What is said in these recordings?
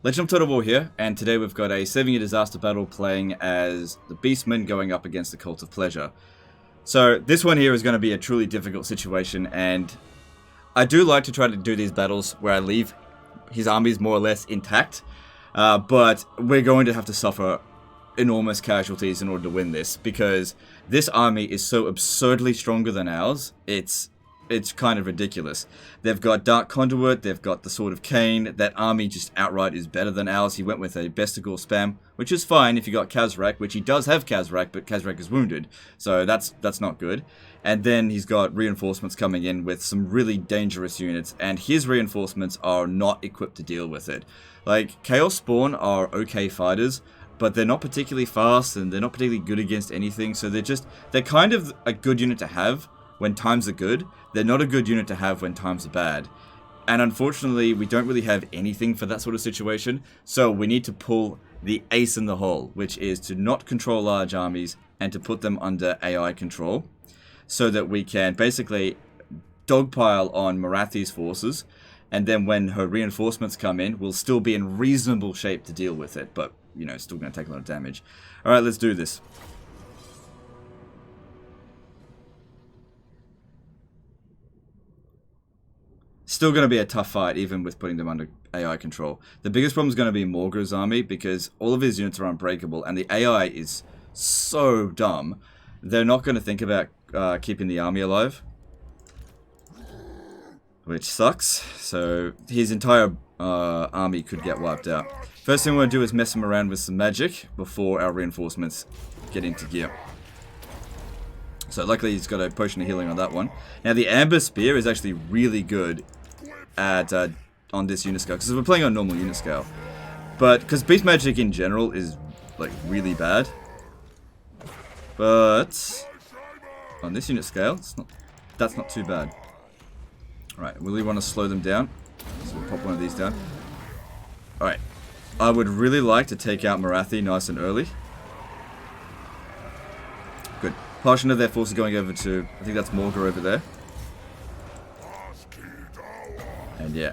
Legend of Total War here, and today we've got a 7-year disaster battle playing as the Beastmen going up against the Cult of Pleasure. So this one here is going to be a truly difficult situation, and I do like to try to do these battles where I leave his armies more or less intact, but we're going to have to suffer enormous casualties in order to win this, because this army is so absurdly stronger than ours, it's kind of ridiculous. They've got Dark Conduit, they've got the Sword of Khaine. That army just outright is better than ours. He went with a Bestigor spam, which is fine if you got Khazrak, which he does have Khazrak, but Khazrak is wounded, so that's not good. And then he's got reinforcements coming in with some really dangerous units, and his reinforcements are not equipped to deal with it. Like, Chaos Spawn are okay fighters, but they're not particularly fast, and they're not particularly good against anything, so they're kind of a good unit to have when times are good. They're not a good unit to have when times are bad. And unfortunately, we don't really have anything for that sort of situation, so we need to pull the ace in the hole, which is to not control large armies and to put them under AI control, so that we can basically dogpile on Morathi's forces, and then when her reinforcements come in, we'll still be in reasonable shape to deal with it, but, you know, still going to take a lot of damage. Alright, let's do this. Still going to be a tough fight, even with putting them under AI control. The biggest problem is going to be Morgur's army, because all of his units are unbreakable, and the AI is so dumb. They're not going to think about keeping the army alive, which sucks. So his entire army could get wiped out. First thing we want to do is mess him around with some magic before our reinforcements get into gear. So luckily he's got a potion of healing on that one. Now the Amber Spear is actually really good at on this unit scale, because we're playing on normal unit scale. But because beast magic in general is like really bad, but on this unit scale, that's not too bad. Alright, we really want to slow them down, so we'll pop one of these down. Alright, I would really like to take out Morathi nice and early. Good. Portion of their forces going over to, I think that's Malagor over there. And yeah,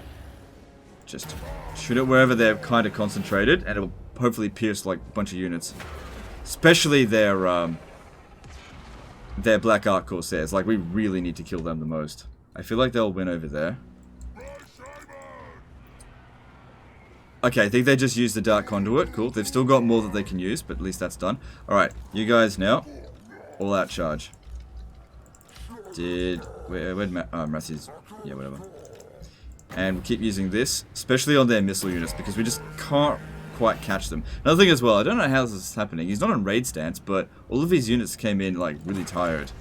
just shoot it wherever they're kind of concentrated, and it'll hopefully pierce like a bunch of units. Especially their Black Ark Corsairs. Like, we really need to kill them the most. I feel like they'll win over there. Okay, I think they just used the Dark Conduit. Cool. They've still got more that they can use, but at least that's done. Alright, you guys now. All out charge. Where'd Massey's? Yeah, whatever. And we'll keep using this, especially on their missile units, because we just can't quite catch them. Another thing as well, I don't know how this is happening. He's not on raid stance, but all of his units came in like really tired.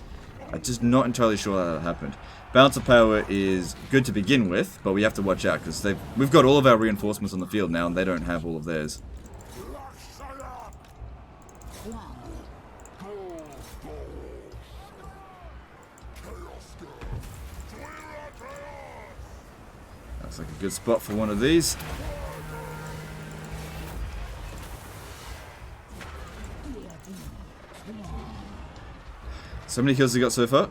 I'm just not entirely sure how that happened. Balance of power is good to begin with, but we have to watch out, because we've got all of our reinforcements on the field now, and they don't have all of theirs. That's like a good spot for one of these. So many kills we got so far.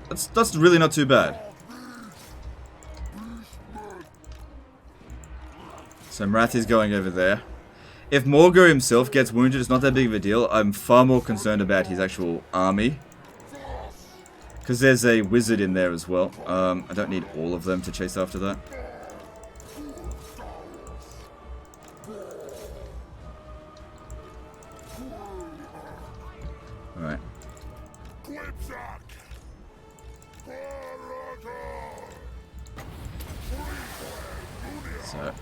That's really not too bad. So Morathi's going over there. If Malagor himself gets wounded, it's not that big of a deal. I'm far more concerned about his actual army, because there's a wizard in there as well. I don't need all of them to chase after that. Alright. So,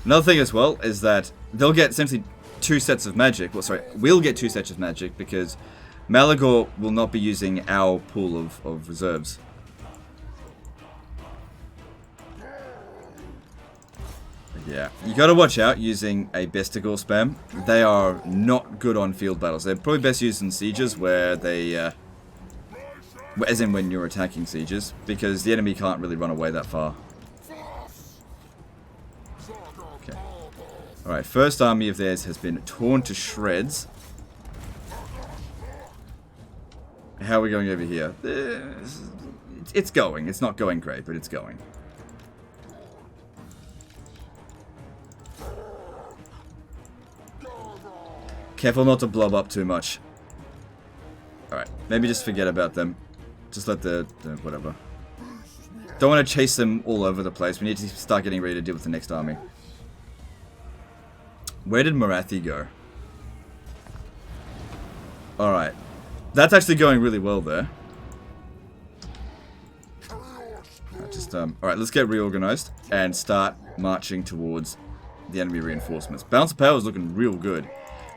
another thing as well is that they'll get essentially 2 sets of magic. Well, sorry, we'll get 2 sets of magic, because Malagor will not be using our pool of reserves. Yeah, you gotta watch out using a Bestigor spam. They are not good on field battles. They're probably best used in sieges where they, as in when you're attacking sieges, because the enemy can't really run away that far. Okay. Alright, first army of theirs has been torn to shreds. How are we going over here? It's going. It's not going great, but it's going. Careful not to blob up too much. Alright, maybe just forget about them. Just let the whatever. Don't want to chase them all over the place. We need to start getting ready to deal with the next army. Where did Morathi go? Alright. That's actually going really well there. Alright, let's get reorganized and start marching towards the enemy reinforcements. Balance of power is looking real good.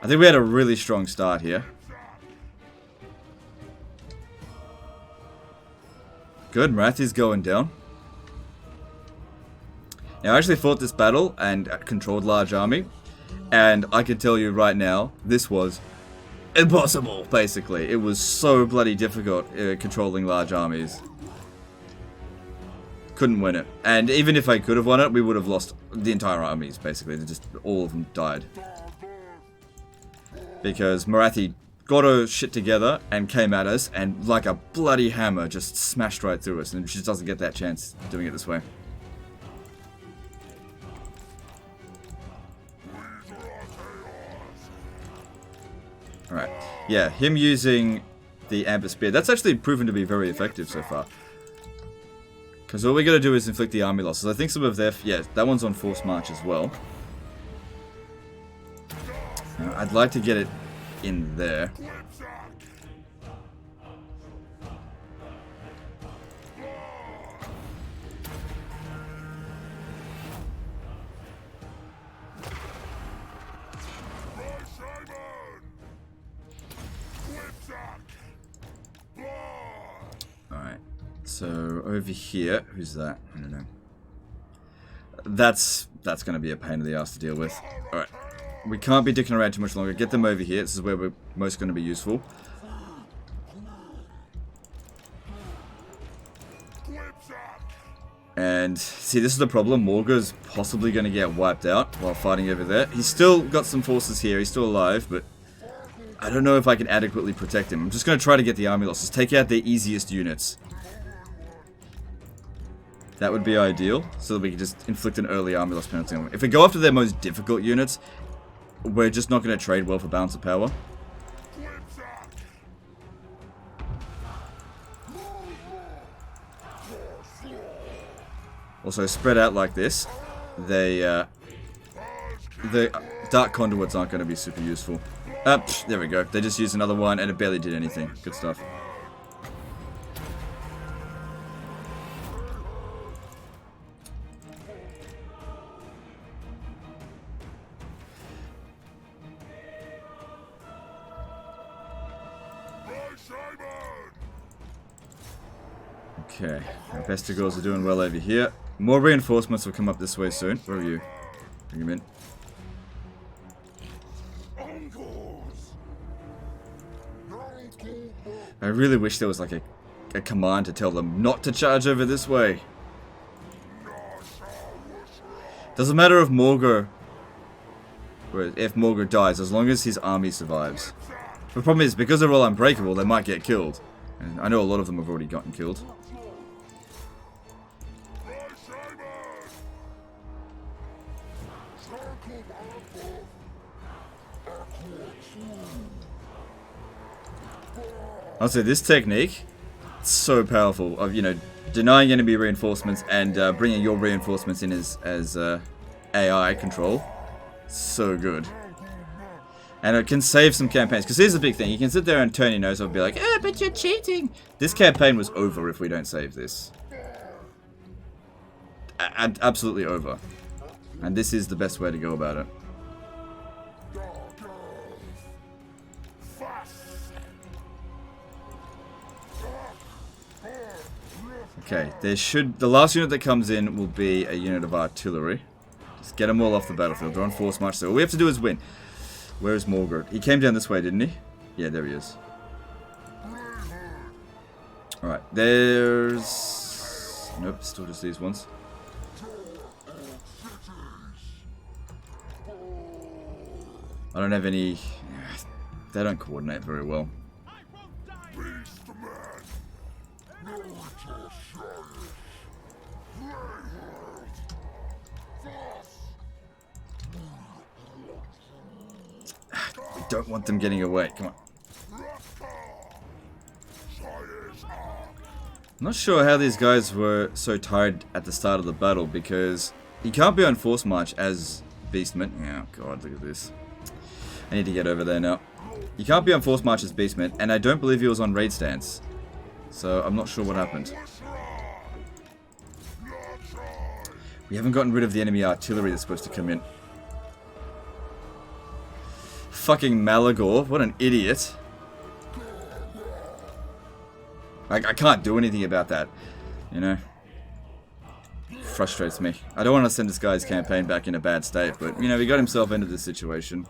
I think we had a really strong start here. Good, Morathi's going down. Now, I actually fought this battle and controlled large army. And I can tell you right now, this was impossible, basically. It was so bloody difficult controlling large armies. Couldn't win it. And even if I could have won it, we would have lost the entire armies, basically. Just all of them died. Because Morathi got her shit together and came at us, and like a bloody hammer just smashed right through us, and she just doesn't get that chance doing it this way. Alright. Yeah, him using the Amber Spear. That's actually proven to be very effective so far. Because all we gotta do is inflict the army losses. I think some of their... Yeah, that one's on forced march as well. Now, I'd like to get it in there. Alright, so over here, who's that? I don't know. That's going to be a pain in the ass to deal with. Alright, we can't be dicking around too much longer. Get them over here. This is where we're most going to be useful. And see, this is the problem. Morgur's possibly going to get wiped out while fighting over there. He's still got some forces here. He's still alive, but I don't know if I can adequately protect him. I'm just going to try to get the army losses. Take out the easiest units. That would be ideal, so that we can just inflict an early army loss penalty on them. If we go after their most difficult units, we're just not going to trade well for balance of power. Also, spread out like this, the dark conduits aren't going to be super useful. There we go. They just used another one, and it barely did anything. Good stuff. Okay, our Vestigals are doing well over here. More reinforcements will come up this way soon. Where are you? Bring them in. I really wish there was like a command to tell them not to charge over this way. Doesn't matter if Malagor dies, as long as his army survives. The problem is, because they're all unbreakable, they might get killed. And I know a lot of them have already gotten killed. Honestly, this technique, it's so powerful of, you know, denying enemy reinforcements and bringing your reinforcements in as AI control. So good. And it can save some campaigns. Because here's the big thing. You can sit there and turn your nose up and be like, but you're cheating. This campaign was over if we don't save this. Absolutely over. And this is the best way to go about it. Okay, the last unit that comes in will be a unit of artillery. Just get them all off the battlefield. They're on force march, so all we have to do is win. Where is Malagor? He came down this way, didn't he? Yeah, there he is. Alright, there's... Nope, still just these ones. I don't have any... They don't coordinate very well. don't want them getting away. Come on. I'm not sure how these guys were so tired at the start of the battle, because he can't be on force march as Beastman. Oh god, look at this. I need to get over there now. You can't be on force march as Beastman, and I don't believe he was on raid stance. So I'm not sure what happened. We haven't gotten rid of the enemy artillery that's supposed to come in. Fucking Malagor, what an idiot. I can't do anything about that, you know. Frustrates me. I don't want to send this guy's campaign back in a bad state, but, you know, he got himself into this situation.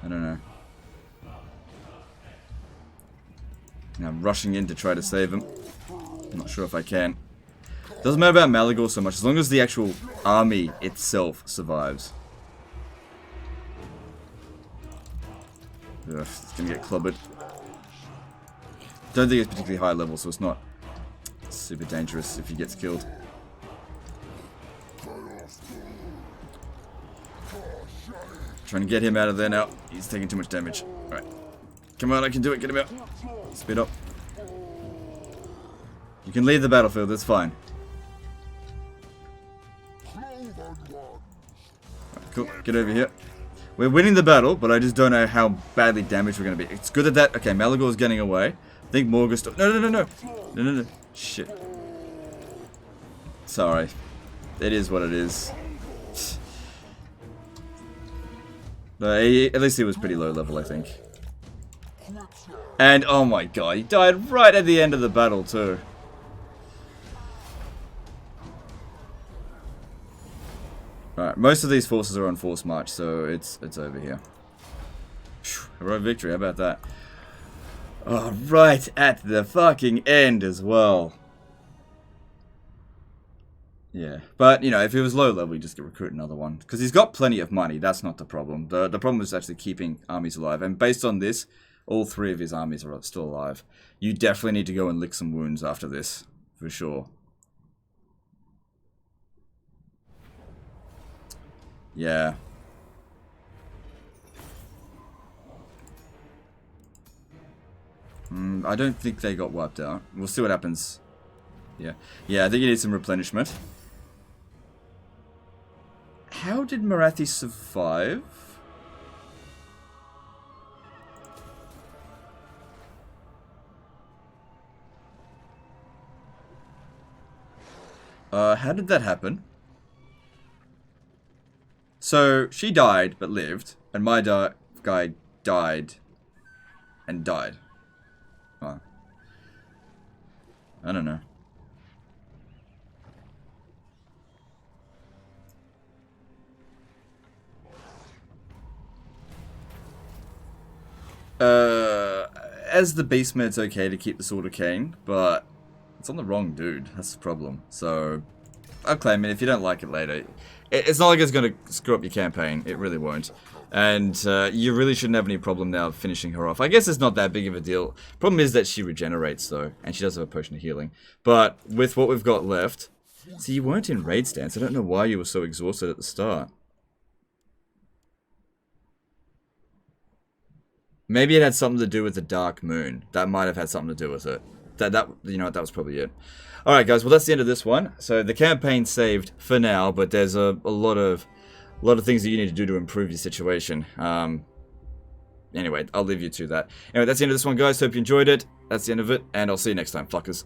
I don't know. Now I'm rushing in to try to save him. I'm not sure if I can. Doesn't matter about Malagor so much, as long as the actual army itself survives. Ugh, it's gonna get clobbered. Don't think it's particularly high level, so it's not super dangerous if he gets killed. Trying to get him out of there now. He's taking too much damage. Alright. Come on, I can do it. Get him out. Speed up. You can leave the battlefield, that's fine. Cool, get over here. We're winning the battle, but I just don't know how badly damaged we're going to be. It's good at that. Okay, Malagor's getting away. I think Morgul's still... No. Shit. Sorry. It is what it is. At least he was pretty low level, I think. And, oh my god, he died right at the end of the battle, too. Alright, most of these forces are on force march, so it's over here. Heroic victory, how about that? Oh, right at the fucking end as well. Yeah, but, you know, if he was low level, you just recruit another one. Because he's got plenty of money, that's not the problem. The problem is actually keeping armies alive. And based on this, all 3 of his armies are still alive. You definitely need to go and lick some wounds after this, for sure. Yeah. I don't think they got wiped out. We'll see what happens. Yeah. Yeah, I think you need some replenishment. How did Morathi survive? How did that happen? So, she died, but lived, and my guy died, and died. Oh. I don't know. As the Beastman, it's okay to keep the Sword of Khaine, but it's on the wrong dude. That's the problem. So, I'll claim it if you don't like it later. It's not like it's going to screw up your campaign. It really won't. And you really shouldn't have any problem now finishing her off. I guess it's not that big of a deal. Problem is that she regenerates, though. And she does have a potion of healing. But with what we've got left... See, you weren't in raid stance. I don't know why you were so exhausted at the start. Maybe it had something to do with the Darkmoon. That might have had something to do with it. You know what, that was probably it. Alright guys, well that's the end of this one. So the campaign's saved for now, but there's a lot of things that you need to do to improve your situation. Anyway, I'll leave you to that. Anyway, that's the end of this one guys. Hope you enjoyed it. That's the end of it, and I'll see you next time, fuckers.